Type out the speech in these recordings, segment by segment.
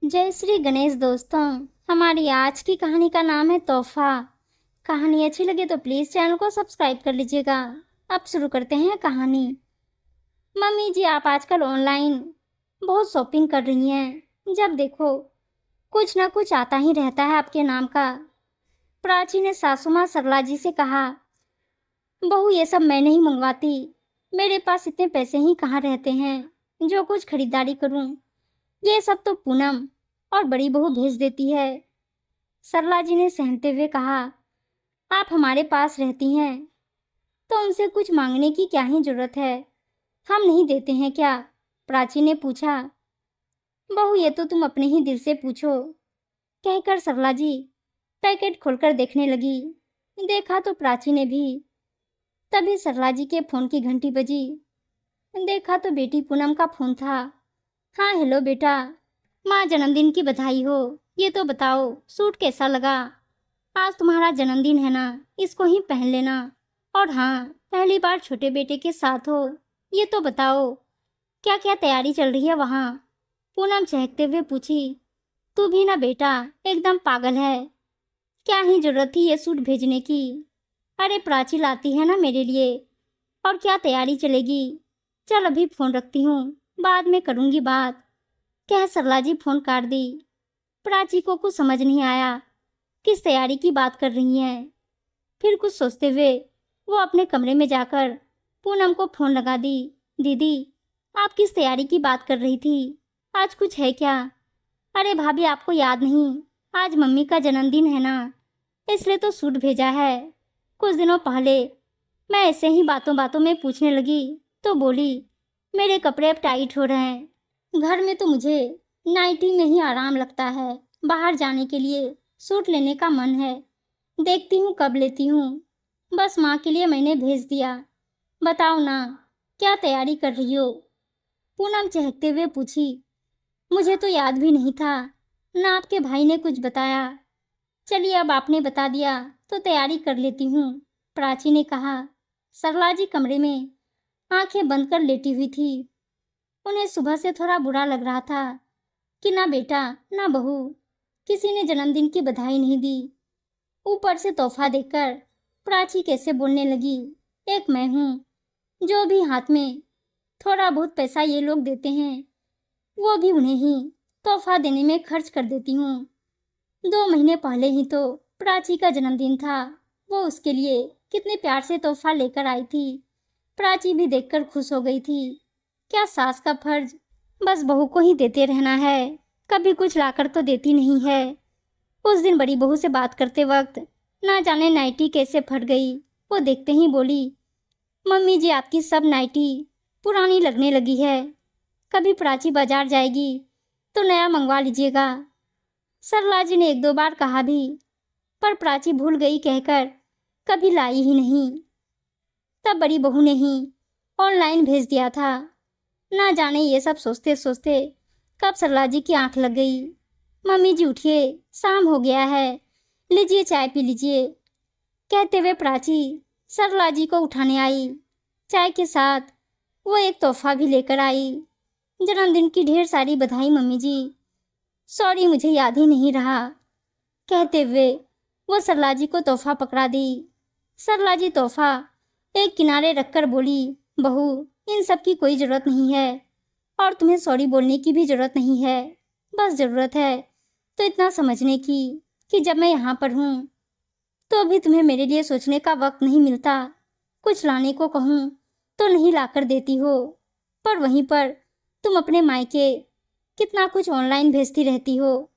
जय श्री गणेश दोस्तों। हमारी आज की कहानी का नाम है तोहफा। कहानी अच्छी लगे तो प्लीज चैनल को सब्सक्राइब कर लीजिएगा। अब शुरू करते हैं कहानी। मम्मी जी, आप आजकल ऑनलाइन बहुत शॉपिंग कर रही हैं। जब देखो कुछ ना कुछ आता ही रहता है आपके नाम का। प्राची ने सासू माँ सरला जी से कहा, बहू ये सब मैं नहीं मंगवाती। मेरे पास इतने पैसे ही कहाँ रहते हैं जो कुछ खरीदारी करूं। ये सब तो पूनम और बड़ी बहू भेज देती है। सरला जी ने सहमते हुए कहा, आप हमारे पास रहती हैं तो उनसे कुछ मांगने की क्या ही जरूरत है। हम नहीं देते हैं क्या? प्राची ने पूछा। बहू ये तो तुम अपने ही दिल से पूछो, कहकर सरला जी पैकेट खोलकर देखने लगी। देखा तो प्राची ने भी। तभी सरला जी के फोन की घंटी बजी। देखा तो बेटी पूनम का फोन था। हाँ हेलो बेटा, माँ जन्मदिन की बधाई हो। ये तो बताओ सूट कैसा लगा? आज तुम्हारा जन्मदिन है ना, इसको ही पहन लेना। और हाँ, पहली बार छोटे बेटे के साथ हो। ये तो बताओ क्या क्या तैयारी चल रही है वहाँ? पूनम चहकते हुए पूछी। तू भी ना बेटा, एकदम पागल है। क्या ही जरूरत थी ये सूट भेजने की? अरे प्राची लाती है ना मेरे लिए। और क्या तैयारी चलेगी? चल अभी फोन रखती हूँ, बाद में करूँगी बात, कह सरला जी फोन काट दी। प्राची को कुछ समझ नहीं आया किस तैयारी की बात कर रही हैं। फिर कुछ सोचते हुए वो अपने कमरे में जाकर पूनम को फोन लगा दी। दीदी, आप किस तैयारी की बात कर रही थी? आज कुछ है क्या? अरे भाभी, आपको याद नहीं, आज मम्मी का जन्मदिन है ना, इसलिए तो सूट भेजा है। कुछ दिनों पहले मैं ऐसे ही बातों बातों में पूछने लगी तो बोली, मेरे कपड़े अब टाइट हो रहे हैं, घर में तो मुझे नाइटी में ही आराम लगता है। बाहर जाने के लिए सूट लेने का मन है, देखती हूँ कब लेती हूँ। बस माँ के लिए मैंने भेज दिया। बताओ ना, क्या तैयारी कर रही हो? पूनम चहकते हुए पूछी। मुझे तो याद भी नहीं था, ना आपके भाई ने कुछ बताया। चलिए अब आपने बता दिया तो तैयारी कर लेती हूँ, प्राची ने कहा। सरला जी कमरे में आंखें बंद कर लेटी हुई थी। उन्हें सुबह से थोड़ा बुरा लग रहा था कि ना बेटा ना बहू किसी ने जन्मदिन की बधाई नहीं दी। ऊपर से तोहफा देखकर प्राची कैसे बोलने लगी, एक मैं हूँ जो भी हाथ में थोड़ा बहुत पैसा ये लोग देते हैं वो भी उन्हें ही तोहफा देने में खर्च कर देती हूँ। 2 महीने पहले ही तो प्राची का जन्मदिन था। वो उसके लिए कितने प्यार से तोहफा लेकर आई थी। प्राची भी देखकर खुश हो गई थी। क्या सास का फर्ज बस बहू को ही देते रहना है, कभी कुछ लाकर तो देती नहीं है। उस दिन बड़ी बहू से बात करते वक्त ना जाने नाइटी कैसे फट गई। वो देखते ही बोली, मम्मी जी आपकी सब नाइटी पुरानी लगने लगी है, कभी प्राची बाजार जाएगी तो नया मंगवा लीजिएगा। सरला जी ने 1-2 बार कहा भी, पर प्राची भूल गई कहकर कभी लाई ही नहीं। तब बड़ी बहू ने ही ऑनलाइन भेज दिया था। ना जाने ये सब सोचते सोचते कब सरला जी की आंख लग गई। मम्मी जी उठिए, शाम हो गया है, लीजिए चाय पी लीजिए, कहते हुए प्राची सरला जी को उठाने आई। चाय के साथ वो एक तोहफा भी लेकर आई। जन्मदिन की ढेर सारी बधाई मम्मी जी। सॉरी मुझे याद ही नहीं रहा, कहते हुए वो सरला जी को तोहफा पकड़ा दी। सरला जी तोहफा एक किनारे रखकर बोली, बहू इन सब की कोई ज़रूरत नहीं है और तुम्हें सॉरी बोलने की भी ज़रूरत नहीं है। बस ज़रूरत है तो इतना समझने की कि जब मैं यहाँ पर हूँ तो अभी तुम्हें मेरे लिए सोचने का वक्त नहीं मिलता। कुछ लाने को कहूँ तो नहीं लाकर देती हो, पर वहीं पर तुम अपने मायके कितना कुछ ऑनलाइन भेजती रहती हो।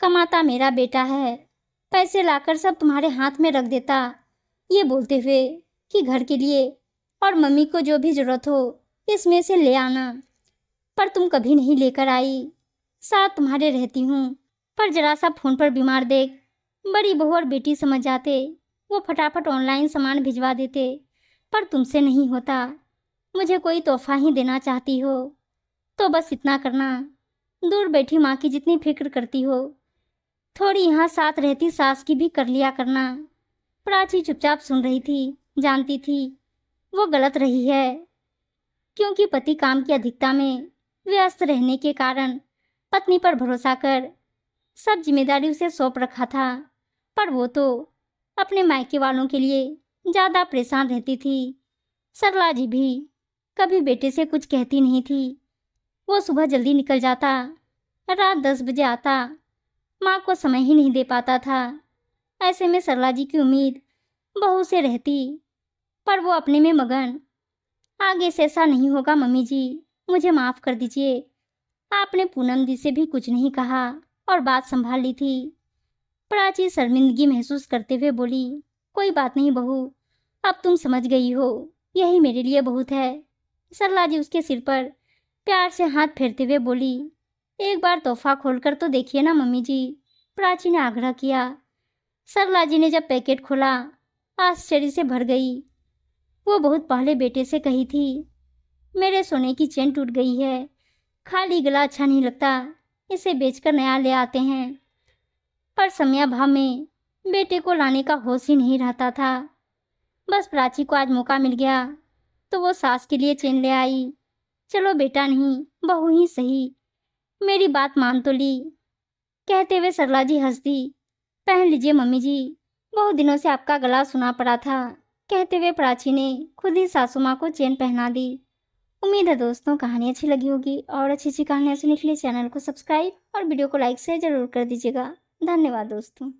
कमाता मेरा बेटा है, पैसे लाकर सब तुम्हारे हाथ में रख देता, ये बोलते हुए कि घर के लिए और मम्मी को जो भी ज़रूरत हो इसमें से ले आना, पर तुम कभी नहीं लेकर आई। साथ तुम्हारे रहती हूँ, पर जरा सा फ़ोन पर बीमार देख बड़ी बहू और बेटी समझ जाते, वो फटाफट ऑनलाइन सामान भिजवा देते, पर तुमसे नहीं होता। मुझे कोई तोहफा ही देना चाहती हो तो बस इतना करना, दूर बैठी माँ की जितनी फिक्र करती हो थोड़ी यहाँ साथ रहती सास की भी कर लिया करना। प्राची चुपचाप सुन रही थी, जानती थी वो गलत रही है, क्योंकि पति काम की अधिकता में व्यस्त रहने के कारण पत्नी पर भरोसा कर सब जिम्मेदारी उसे सौंप रखा था, पर वो तो अपने मायके वालों के लिए ज़्यादा परेशान रहती थी। सरला जी भी कभी बेटे से कुछ कहती नहीं थी। वो सुबह जल्दी निकल जाता, रात 10 बजे आता, माँ को समय ही नहीं दे पाता था। ऐसे में सरला जी की उम्मीद बहू से रहती, पर वो अपने में मगन। आगे से ऐसा नहीं होगा मम्मी जी, मुझे माफ़ कर दीजिए। आपने पूनम दी से भी कुछ नहीं कहा और बात संभाल ली थी। प्राची शर्मिंदगी महसूस करते हुए बोली, कोई बात नहीं बहू, अब तुम समझ गई हो, यही मेरे लिए बहुत है। सरला जी उसके सिर पर प्यार से हाथ फेरते हुए बोली, एक बार तोहफा खोलकर तो देखिए ना मम्मी जी, प्राची ने आग्रह किया। सरला जी ने जब पैकेट खोला, आश्चर्य से भर गई। वो बहुत पहले बेटे से कही थी, मेरे सोने की चेन टूट गई है, खाली गला अच्छा नहीं लगता, इसे बेचकर नया ले आते हैं। पर समयाभाव में बेटे को लाने का होश ही नहीं रहता था। बस प्राची को आज मौका मिल गया तो वो सास के लिए चेन ले आई। चलो बेटा नहीं, बहू ही सही, मेरी बात मान तो ली। कहते हुए सरला जी हंस दी। पहन लीजिए मम्मी जी, बहुत दिनों से आपका गला सुना पड़ा था। कहते हुए प्राची ने खुद ही सासू माँ को चेन पहना दी। उम्मीद है दोस्तों कहानी अच्छी लगी होगी, और अच्छी अच्छी कहानियाँ सुनने के लिए चैनल को सब्सक्राइब और वीडियो को लाइक शेयर जरूर कर दीजिएगा। धन्यवाद दोस्तों।